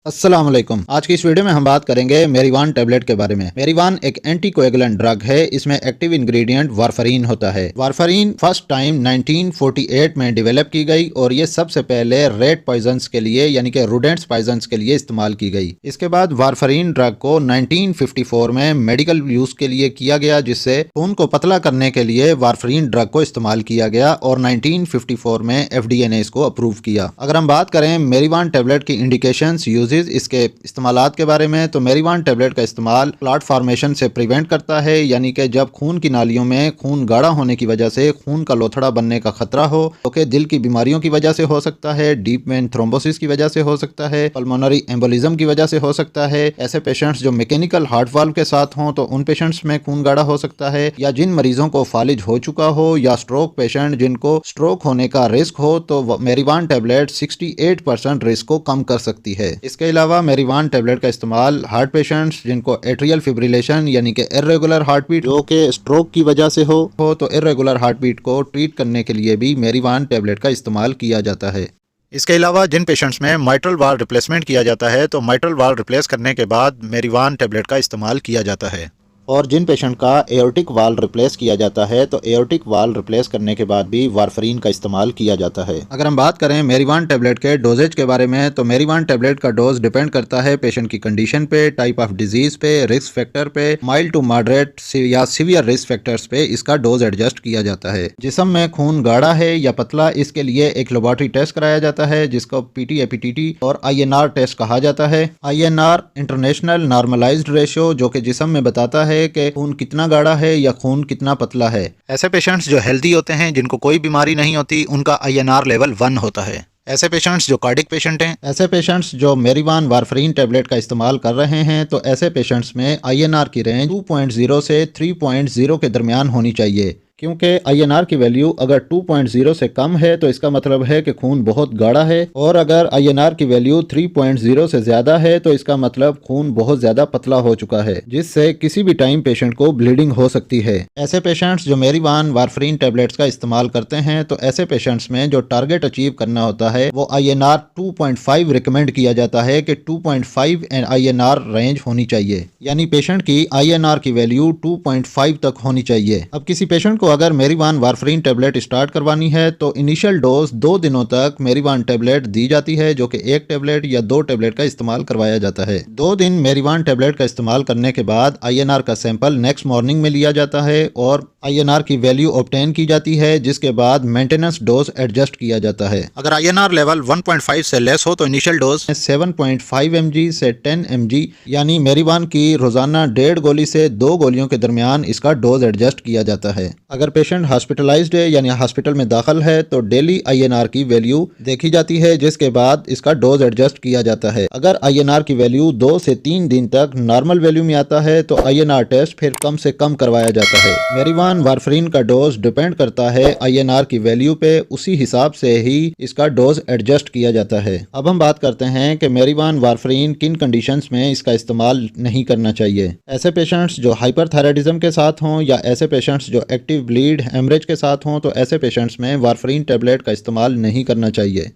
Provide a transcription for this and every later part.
अस्सलाम वालेकुम। आज की इस वीडियो में हम बात करेंगे मेरीवान टैबलेट के बारे में। मेरीवान एक एंटीकोएगुलेंट ड्रग है। इसमें एक्टिव इंग्रेडिएंट वारफरीन होता है। वारफरीन फर्स्ट टाइम 1948 में डेवलप की गई और ये सबसे पहले रेड पॉइजन्स के लिए यानी कि रोडेंट्स पॉइजन्स के लिए इस्तेमाल की गई। इसके बाद वारफरीन ड्रग को 1954 में मेडिकल यूज के लिए किया गया, जिससे खून को पतला करने के लिए वारफरीन ड्रग को इस्तेमाल किया गया और 1954 में FDA ने इसको अप्रूव किया। अगर हम बात करें मेरीवान टैबलेट की इंडिकेशंस, इसके इस्तेमालात के बारे में, तो मेरीवान टैबलेट का इस्तेमाल क्लॉट फॉर्मेशन से प्रिवेंट करता है, यानी कि जब खून की नालियों में खून गाढ़ा होने की वजह से खून का लोथड़ा बनने का खतरा हो, तो कि दिल की बीमारियों की वजह से हो सकता है, डीप वेन थ्रोम्बोसिस की वजह से हो सकता है, पल्मोनरी एम्बोलिज्म की वजह से हो सकता है। ऐसे पेशेंट्स जो मैकेनिकल हार्ट वाल्व के साथ हों तो उन पेशेंट्स में खून गाढ़ा हो सकता है, या जिन मरीजों को फालिज हो चुका हो, या स्ट्रोक पेशेंट जिनको स्ट्रोक होने का रिस्क हो, तो मेरीवान टैबलेट 68% रिस्क को कम कर सकती है। इसके अलावा मेरीवान टैबलेट का इस्तेमाल हार्ट पेशेंट्स जिनको एट्रियल फिब्रिलेशन यानी कि इर्रेगुलर हार्ट बीट जो कि स्ट्रोक की वजह से हो तो इर्रेगुलर हार्ट बीट को ट्रीट करने के लिए भी मेरीवान टैबलेट का इस्तेमाल किया जाता है। इसके अलावा जिन पेशेंट्स में माइट्रल वाल्व रिप्लेसमेंट किया जाता है, तो माइट्रल वाल्व रिप्लेस करने के बाद मेरीवान टैबलेट का इस्तेमाल किया जाता है। और जिन पेशेंट का एओर्टिक वाल्व रिप्लेस किया जाता है, तो एओर्टिक वाल्व रिप्लेस करने के बाद भी वारफरीन का इस्तेमाल किया जाता है। अगर हम बात करें मेरीवान टैबलेट के डोजेज के बारे में, तो मेरीवान टैबलेट का डोज डिपेंड करता है पेशेंट की कंडीशन पे, टाइप ऑफ डिजीज पे, रिस्क फैक्टर पे। माइल्ड टू मॉडरेट या सीवियर रिस्क फैक्टर्स पे इसका डोज एडजस्ट किया जाता है। जिस्म में खून गाढ़ा है या पतला, इसके लिए एक लेबोरेटरी टेस्ट कराया जाता है जिसको PTAPTT और INR टेस्ट कहा जाता है। INR इंटरनेशनल नॉर्मलाइज्ड रेशियो, जो कि जिस्म में बताता है कि खून कितना गाढ़ा है या खून कितना पतला है। ऐसे पेशेंट्स जो हेल्दी होते हैं, जिनको कोई बीमारी नहीं होती, उनका INR लेवल 1 होता है। ऐसे पेशेंट्स जो कार्डिक पेशेंट हैं, ऐसे पेशेंट्स जो मेरीवान वारफरीन टैबलेट का इस्तेमाल कर रहे हैं, तो ऐसे पेशेंट्स में INR की रेंज 2.0 से 3.0 के दरमियान होनी चाहिए। क्योंकि INR की वैल्यू अगर 2.0 से कम है तो इसका मतलब है कि खून बहुत गाढ़ा है, और अगर INR की वैल्यू 3.0 से ज्यादा है तो इसका मतलब खून बहुत ज्यादा पतला हो चुका है, जिससे किसी भी टाइम पेशेंट को ब्लीडिंग हो सकती है। ऐसे पेशेंट्स जो मेरीवान वारफरीन टैबलेट्स का इस्तेमाल करते हैं, तो ऐसे पेशेंट्स में जो टारगेट अचीव करना होता है वो INR 2.5 रिकमेंड किया जाता है कि 2.5 INR रेंज होनी चाहिए, यानी पेशेंट की INR की वैल्यू 2.5 तक होनी चाहिए। अब किसी पेशेंट को अगर मेरीवान वारफरीन टैबलेट स्टार्ट करवानी है, तो इनिशियल डोज 2 दिनों तक मेरीवान टैबलेट दी जाती है, जो कि 1 टैबलेट या 2 टैबलेट का इस्तेमाल करवाया जाता है। 2 दिन मेरीवान टैबलेट का इस्तेमाल करने के बाद INR का सैंपल नेक्स्ट मॉर्निंग में लिया जाता है और INR की वैल्यू ऑब्टेन की जाती है, जिसके बाद मेंटेनेंस डोज एडजस्ट किया जाता है। अगर INR लेवल 1.5 से लेस हो तो इनिशियल डोज 7.5 mg से 10 mg यानी मेरीवान की रोजाना 1.5 गोली से 2 गोलियों के दरमियान इसका डोज एडजस्ट किया जाता है। अगर पेशेंट हॉस्पिटलाइज्ड है यानी हॉस्पिटल में दाखिल है, तो डेली INR की वैल्यू देखी जाती है, जिसके बाद इसका डोज एडजस्ट किया जाता है। अगर INR की वैल्यू 2 से 3 दिन तक नॉर्मल वैल्यू में आता है तो INR टेस्ट फिर कम से कम करवाया जाता है। मेरीवान वारफरीन का डोज डिपेंड करता है INR की वैल्यू पे, उसी हिसाब से ही इसका डोज एडजस्ट किया जाता है। अब हम बात करते हैं कि मेरीवान वारफरीन किन कंडीशंस में इसका इस्तेमाल नहीं करना चाहिए। ऐसे पेशेंट्स जो हाइपरथायराइडिज्म के साथ हों, या ऐसे पेशेंट्स जो एक्टिव ब्लीड हेमरेज के साथ हों, तो ऐसे पेशेंट्स में वारफरीन टैबलेट का इस्तेमाल नहीं करना चाहिए।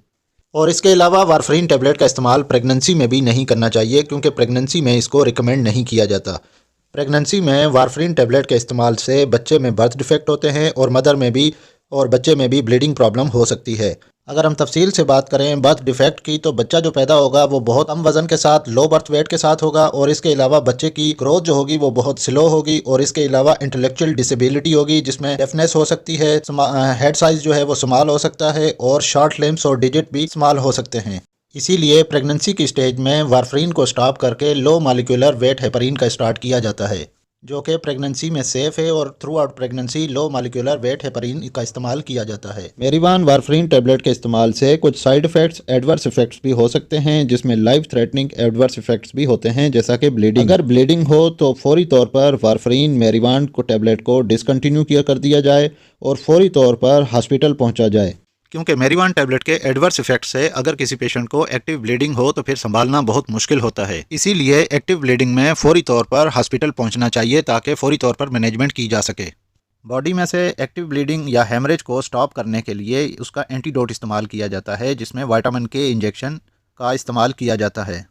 और इसके अलावा वारफरीन टैबलेट का इस्तेमाल प्रेगनेंसी में भी नहीं करना चाहिए, क्योंकि प्रेगनेंसी में इसको रिकमेंड नहीं किया जाता। प्रेगनेंसी में वारफरीन टैबलेट के इस्तेमाल से बच्चे में बर्थ डिफेक्ट होते हैं और मदर में भी और बच्चे में भी ब्लीडिंग प्रॉब्लम हो सकती है। अगर हम तफसील से बात करें बर्थ डिफेक्ट की, तो बच्चा जो पैदा होगा वो बहुत कम वजन के साथ, लो बर्थ वेट के साथ होगा, और इसके अलावा बच्चे की ग्रोथ जो होगी वो बहुत स्लो होगी, और इसके अलावा इंटेलेक्चुअल डिसेबिलिटी होगी, जिसमें डेफनेस हो सकती है, हेड साइज जो है वो स्मॉल हो सकता है, और शॉर्ट लिम्स और डिजिट भी स्मॉल हो सकते हैं। इसीलिए प्रेगनेंसी की स्टेज में वारफरीन को स्टॉप करके लो मॉलिक्यूलर वेट हेपरीन का स्टार्ट किया जाता है, जो कि प्रेगनेंसी में सेफ है, और throughout pregnancy low molecular weight heparin का इस्तेमाल किया जाता है। मेरीवान वारफरीन टैबलेट के इस्तेमाल से कुछ साइड इफेक्ट्स, एडवर्स इफेक्ट्स भी हो सकते हैं, जिसमें लाइफ थ्रेटनिंग एडवर्स इफेक्ट्स भी होते हैं, जैसा कि ब्लीडिंग। अगर ब्लीडिंग हो तो फौरी तौर पर वारफरीन मेरीवान को टैबलेट को डिसकंटिन्यू किया कर दिया जाए और फौरी तौर पर हॉस्पिटल पहुंचा जाए, क्योंकि मेरीवान टैबलेट के एडवर्स इफेक्ट से अगर किसी पेशेंट को एक्टिव ब्लीडिंग हो तो फिर संभालना बहुत मुश्किल होता है। इसीलिए एक्टिव ब्लीडिंग में फौरी तौर पर हॉस्पिटल पहुंचना चाहिए, ताकि फौरी तौर पर मैनेजमेंट की जा सके। बॉडी में से एक्टिव ब्लीडिंग या हेमरेज को स्टॉप करने के लिए उसका एंटीडोट इस्तेमाल किया जाता है, जिसमें विटामिन K इंजेक्शन का इस्तेमाल किया जाता है।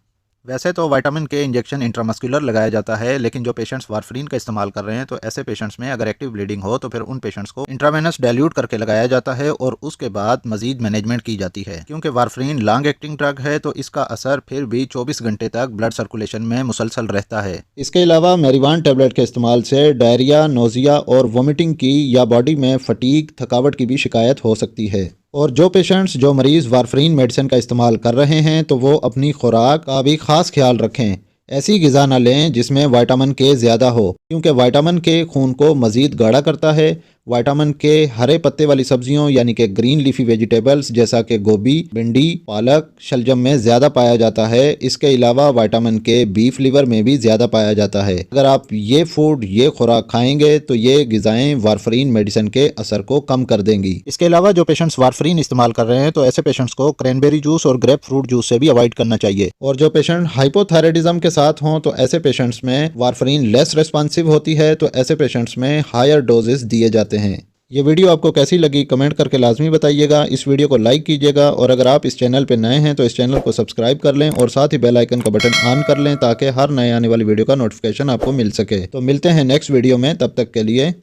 वैसे तो विटामिन के इंजेक्शन इंट्रामस्कुलर लगाया जाता है, लेकिन जो पेशेंट्स वारफरीन का इस्तेमाल कर रहे हैं तो ऐसे पेशेंट्स में अगर एक्टिव ब्लीडिंग हो तो फिर उन पेशेंट्स को इंट्रावेनस डाइल्यूट करके लगाया जाता है और उसके बाद मजीद मैनेजमेंट की जाती है। क्योंकि वारफरीन लॉन्ग एक्टिंग ड्रग है तो इसका असर फिर भी 24 घंटे तक ब्लड सर्कुलेशन में मुसलसल रहता है। इसके अलावा मेरिवान टेबलेट के इस्तेमाल से डायरिया, नोजिया और वोमिटिंग की या बॉडी में फटीग, थकावट की भी शिकायत हो सकती है। और जो मरीज़ वारफरीन मेडिसिन का इस्तेमाल कर रहे हैं तो वो अपनी खुराक का भी ख़ास ख्याल रखें। ऐसी ग़िज़ा ना लें जिसमें विटामिन के ज़्यादा हो, क्योंकि विटामिन के खून को मज़ीद गाढ़ा करता है। विटामिन के हरे पत्ते वाली सब्जियों यानी कि ग्रीन लीफी वेजिटेबल्स जैसा कि गोभी, भिंडी, पालक, शलजम में ज़्यादा पाया जाता है। इसके अलावा विटामिन के बीफ लिवर में भी ज़्यादा पाया जाता है। अगर आप ये खुराक खाएंगे तो ये ग़िज़ाएँ वारफरीन मेडिसिन के असर को कम कर देंगी। इसके अलावा जो पेशेंट्स वारफरीन इस्तेमाल कर रहे हैं तो ऐसे पेशेंट्स को क्रैनबेरी जूस और ग्रेप फ्रूट जूस से भी अवॉइड करना चाहिए। और जो पेशेंट हाइपोथायराइडिज्म के साथ हों तो ऐसे पेशेंट्स में वारफरीन लेस रेस्पॉन्सिव होती है, तो ऐसे पेशेंट्स में हायर डोजेस दिए जाते हैं। ये वीडियो आपको कैसी लगी कमेंट करके लाजमी बताइएगा। इस वीडियो को लाइक कीजिएगा और अगर आप इस चैनल पे नए हैं तो इस चैनल को सब्सक्राइब कर लें और साथ ही बेल आइकन का बटन ऑन कर लें ताकि हर नए आने वाली वीडियो का नोटिफिकेशन आपको मिल सके। तो मिलते हैं नेक्स्ट वीडियो में, तब तक के लिए